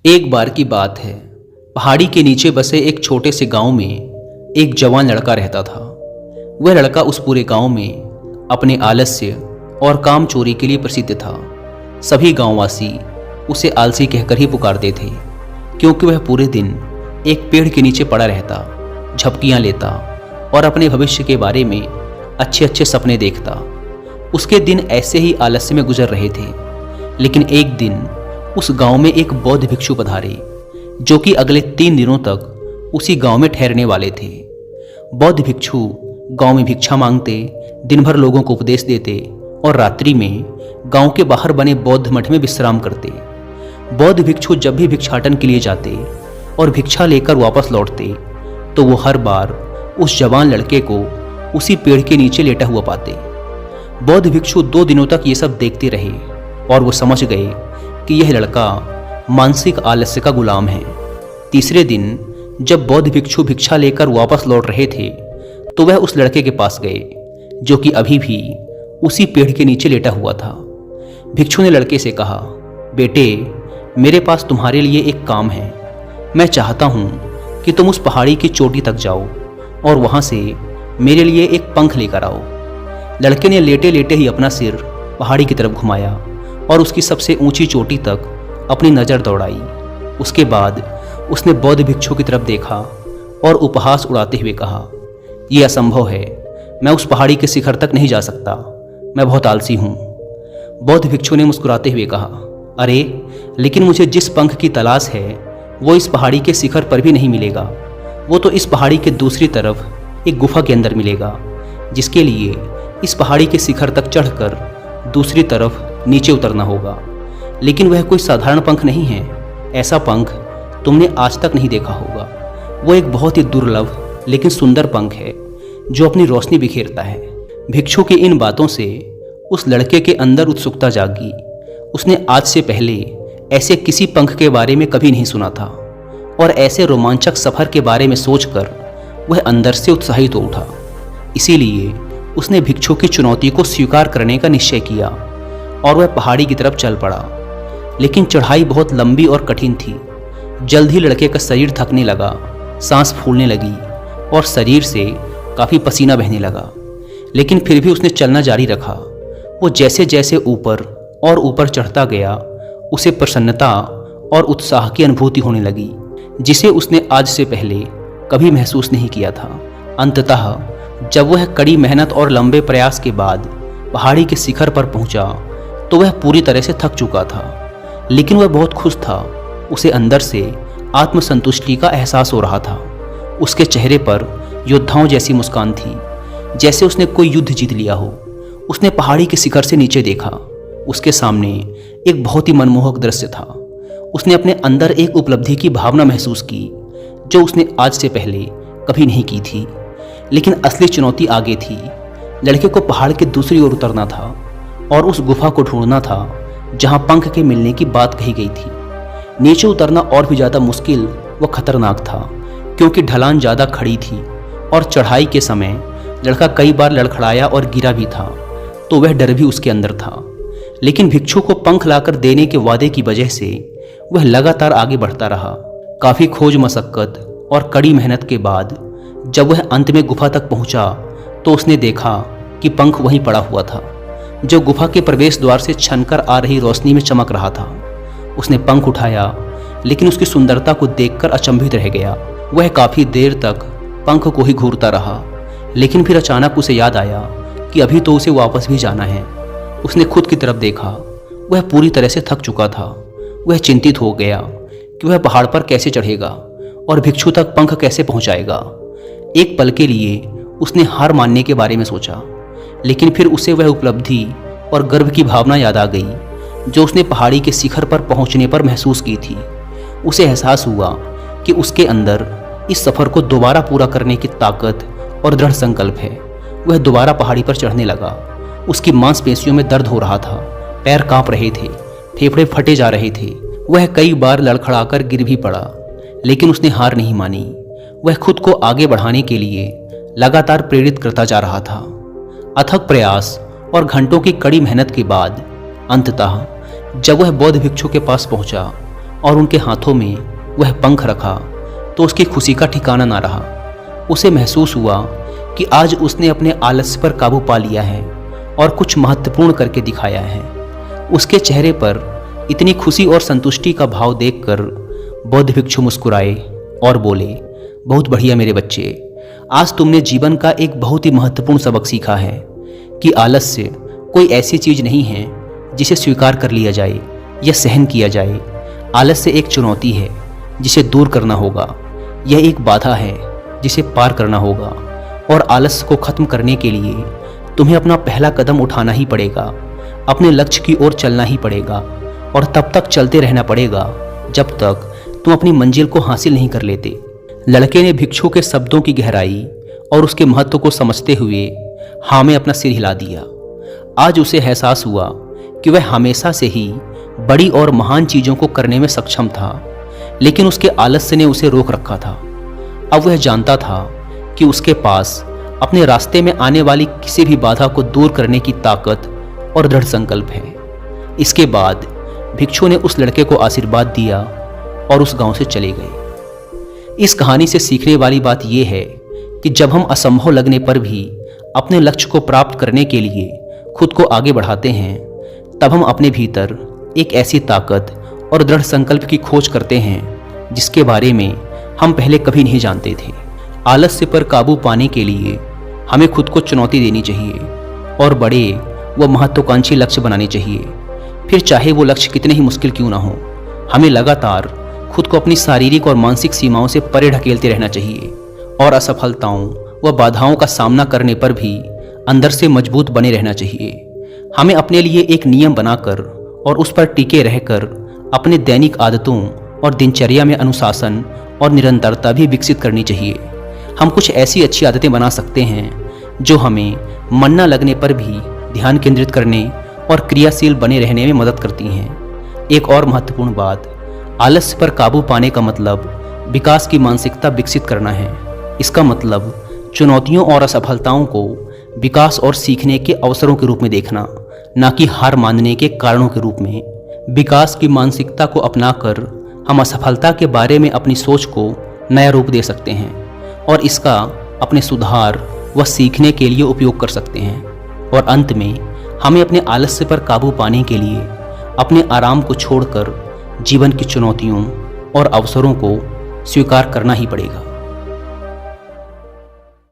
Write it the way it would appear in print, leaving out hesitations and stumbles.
एक बार की बात है। पहाड़ी के नीचे बसे एक छोटे से गांव में एक जवान लड़का रहता था। वह लड़का उस पूरे गांव में अपने आलस्य और काम चोरी के लिए प्रसिद्ध था। सभी गांववासी उसे आलसी कहकर ही पुकारते थे, क्योंकि वह पूरे दिन एक पेड़ के नीचे पड़ा रहता, झपकियां लेता और अपने भविष्य के बारे में अच्छे अच्छे सपने देखता। उसके दिन ऐसे ही आलस्य में गुजर रहे थे। लेकिन एक दिन उस गांव में एक बौद्ध भिक्षु पधारे, जो कि अगले 3 दिनों तक उसी गांव में ठहरने वाले थे। बौद्ध भिक्षु गांव में भिक्षा मांगते, दिन भर लोगों को उपदेश देते और रात्रि में गांव के बाहर बने बौद्ध मठ में विश्राम करते। बौद्ध भिक्षु जब भी भिक्षाटन के लिए जाते और भिक्षा लेकर वापस लौटते, तो वो हर बार उस जवान लड़के को उसी पेड़ के नीचे लेटा हुआ पाते। बौद्ध भिक्षु 2 दिनों तक ये सब देखते रहे और वो समझ गए कि यह लड़का मानसिक आलस्य का गुलाम है। तीसरे दिन जब बौद्ध भिक्षु भिक्षा लेकर वापस लौट रहे थे, तो वह उस लड़के के पास गए, जो कि अभी भी उसी पेड़ के नीचे लेटा हुआ था। भिक्षु ने लड़के से कहा, बेटे, मेरे पास तुम्हारे लिए एक काम है। मैं चाहता हूँ कि तुम उस पहाड़ी की चोटी तक जाओ और वहाँ से मेरे लिए एक पंख लेकर आओ। लड़के ने लेटे लेटे ही अपना सिर पहाड़ी की तरफ घुमाया और उसकी सबसे ऊंची चोटी तक अपनी नज़र दौड़ाई। उसके बाद उसने बौद्ध भिक्षु की तरफ देखा और उपहास उड़ाते हुए कहा, यह असंभव है, मैं उस पहाड़ी के शिखर तक नहीं जा सकता, मैं बहुत आलसी हूँ। बौद्ध भिक्षु ने मुस्कुराते हुए कहा, अरे, लेकिन मुझे जिस पंख की तलाश है वो इस पहाड़ी के शिखर पर भी नहीं मिलेगा। वो तो इस पहाड़ी के दूसरी तरफ एक गुफा के अंदर मिलेगा, जिसके लिए इस पहाड़ी के शिखर तक चढ़कर दूसरी तरफ नीचे उतरना होगा। लेकिन वह कोई साधारण पंख नहीं है। ऐसा पंख तुमने आज तक नहीं देखा होगा। वो एक बहुत ही दुर्लभ लेकिन सुंदर पंख है, जो अपनी रोशनी बिखेरता है। भिक्षु की इन बातों से उस लड़के के अंदर उत्सुकता जागी। उसने आज से पहले ऐसे किसी पंख के बारे में कभी नहीं सुना था और ऐसे रोमांचक सफर के बारे में सोचकर वह अंदर से उत्साहित हो उठा। इसीलिए उसने भिक्षु की चुनौती को स्वीकार करने का निश्चय किया और वह पहाड़ी की तरफ चल पड़ा। लेकिन चढ़ाई बहुत लंबी और कठिन थी। जल्द ही लड़के का शरीर थकने लगा, सांस फूलने लगी और शरीर से काफ़ी पसीना बहने लगा। लेकिन फिर भी उसने चलना जारी रखा। वो जैसे जैसे ऊपर और ऊपर चढ़ता गया, उसे प्रसन्नता और उत्साह की अनुभूति होने लगी, जिसे उसने आज से पहले कभी महसूस नहीं किया था। अंततः जब वह कड़ी मेहनत और लंबे प्रयास के बाद पहाड़ी के शिखर पर पहुंचा, तो वह पूरी तरह से थक चुका था। लेकिन वह बहुत खुश था। उसे अंदर से आत्मसंतुष्टि का एहसास हो रहा था। उसके चेहरे पर योद्धाओं जैसी मुस्कान थी, जैसे उसने कोई युद्ध जीत लिया हो। उसने पहाड़ी के शिखर से नीचे देखा। उसके सामने एक बहुत ही मनमोहक दृश्य था। उसने अपने अंदर एक उपलब्धि की भावना महसूस की, जो उसने आज से पहले कभी नहीं की थी। लेकिन असली चुनौती आगे थी। लड़के को पहाड़ के दूसरी ओर उतरना था और उस गुफा को ढूंढना था जहां पंख के मिलने की बात कही गई थी। नीचे उतरना और भी ज़्यादा मुश्किल व खतरनाक था, क्योंकि ढलान ज़्यादा खड़ी थी और चढ़ाई के समय लड़का कई बार लड़खड़ाया और गिरा भी था, तो वह डर भी उसके अंदर था। लेकिन भिक्षु को पंख लाकर देने के वादे की वजह से वह लगातार आगे बढ़ता रहा। काफ़ी खोज मशक्कत और कड़ी मेहनत के बाद जब वह अंत में गुफा तक पहुंचा, तो उसने देखा कि पंख वहीं पड़ा हुआ था, जो गुफा के प्रवेश द्वार से छनकर आ रही रोशनी में चमक रहा था। उसने पंख उठाया, लेकिन उसकी सुंदरता को देखकर अचंभित रह गया। वह काफ़ी देर तक पंख को ही घूरता रहा, लेकिन फिर अचानक उसे याद आया कि अभी तो उसे वापस भी जाना है। उसने खुद की तरफ देखा। वह पूरी तरह से थक चुका था। वह चिंतित हो गया कि वह पहाड़ पर कैसे चढ़ेगा और भिक्षु तक पंख कैसे पहुंचाएगा। एक पल के लिए उसने हार मानने के बारे में सोचा, लेकिन फिर उसे वह उपलब्धि और गर्व की भावना याद आ गई, जो उसने पहाड़ी के शिखर पर पहुंचने पर महसूस की थी। उसे एहसास हुआ कि उसके अंदर इस सफ़र को दोबारा पूरा करने की ताकत और दृढ़ संकल्प है। वह दोबारा पहाड़ी पर चढ़ने लगा। उसकी मांसपेशियों में दर्द हो रहा था, पैर कांप रहे थे, फेफड़े फटे जा रहे थे। वह कई बार लड़खड़ाकर गिर भी पड़ा, लेकिन उसने हार नहीं मानी। वह खुद को आगे बढ़ाने के लिए लगातार प्रेरित करता जा रहा था। अथक प्रयास और घंटों की कड़ी मेहनत के बाद अंततः जब वह बौद्ध भिक्षु के पास पहुंचा, और उनके हाथों में वह पंख रखा तो उसकी खुशी का ठिकाना ना रहा। उसे महसूस हुआ कि आज उसने अपने आलस्य पर काबू पा लिया है और कुछ महत्वपूर्ण करके दिखाया है। उसके चेहरे पर इतनी खुशी और संतुष्टि का भाव देखकर बौद्ध भिक्षु मुस्कुराए और बोले, बहुत बढ़िया मेरे बच्चे, आज तुमने जीवन का एक बहुत ही महत्वपूर्ण सबक सीखा है कि आलस्य कोई ऐसी चीज नहीं है जिसे स्वीकार कर लिया जाए या सहन किया जाए। आलस्य एक चुनौती है जिसे दूर करना होगा। यह एक बाधा है जिसे पार करना होगा और आलस्य को खत्म करने के लिए तुम्हें अपना पहला कदम उठाना ही पड़ेगा। अपने लक्ष्य की ओर चलना ही पड़ेगा और तब तक चलते रहना पड़ेगा जब तक तुम अपनी मंजिल को हासिल नहीं कर लेते। लड़के ने भिक्षु के शब्दों की गहराई और उसके महत्व को समझते हुए हाँ में अपना सिर हिला दिया। आज उसे एहसास हुआ कि वह हमेशा से ही बड़ी और महान चीज़ों को करने में सक्षम था, लेकिन उसके आलस्य ने उसे रोक रखा था। अब वह जानता था कि उसके पास अपने रास्ते में आने वाली किसी भी बाधा को दूर करने की ताकत और दृढ़ संकल्प है। इसके बाद भिक्षु ने उस लड़के को आशीर्वाद दिया और उस गांव से चले गए। इस कहानी से सीखने वाली बात यह है कि जब हम असंभव लगने पर भी अपने लक्ष्य को प्राप्त करने के लिए खुद को आगे बढ़ाते हैं, तब हम अपने भीतर एक ऐसी ताकत और दृढ़ संकल्प की खोज करते हैं जिसके बारे में हम पहले कभी नहीं जानते थे। आलस्य पर काबू पाने के लिए हमें खुद को चुनौती देनी चाहिए और बड़े व महत्वाकांक्षी लक्ष्य बनाने चाहिए। फिर चाहे वो लक्ष्य कितने ही मुश्किल क्यों ना हो, हमें लगातार खुद को अपनी शारीरिक और मानसिक सीमाओं से परे ढकेलते रहना चाहिए और असफलताओं व बाधाओं का सामना करने पर भी अंदर से मजबूत बने रहना चाहिए। हमें अपने लिए एक नियम बनाकर और उस पर टिके रहकर अपने दैनिक आदतों और दिनचर्या में अनुशासन और निरंतरता भी विकसित करनी चाहिए। हम कुछ ऐसी अच्छी आदतें बना सकते हैं जो हमें मन न लगने पर भी ध्यान केंद्रित करने और क्रियाशील बने रहने में मदद करती हैं। एक और महत्वपूर्ण बात, आलस्य पर काबू पाने का मतलब विकास की मानसिकता विकसित करना है। इसका मतलब चुनौतियों और असफलताओं को विकास और सीखने के अवसरों के रूप में देखना, ना कि हार मानने के कारणों के रूप में। विकास की मानसिकता को अपनाकर हम असफलता के बारे में अपनी सोच को नया रूप दे सकते हैं और इसका अपने सुधार व सीखने के लिए उपयोग कर सकते हैं। और अंत में हमें अपने आलस्य पर काबू पाने के लिए अपने आराम को छोड़कर जीवन की चुनौतियों और अवसरों को स्वीकार करना ही पड़ेगा।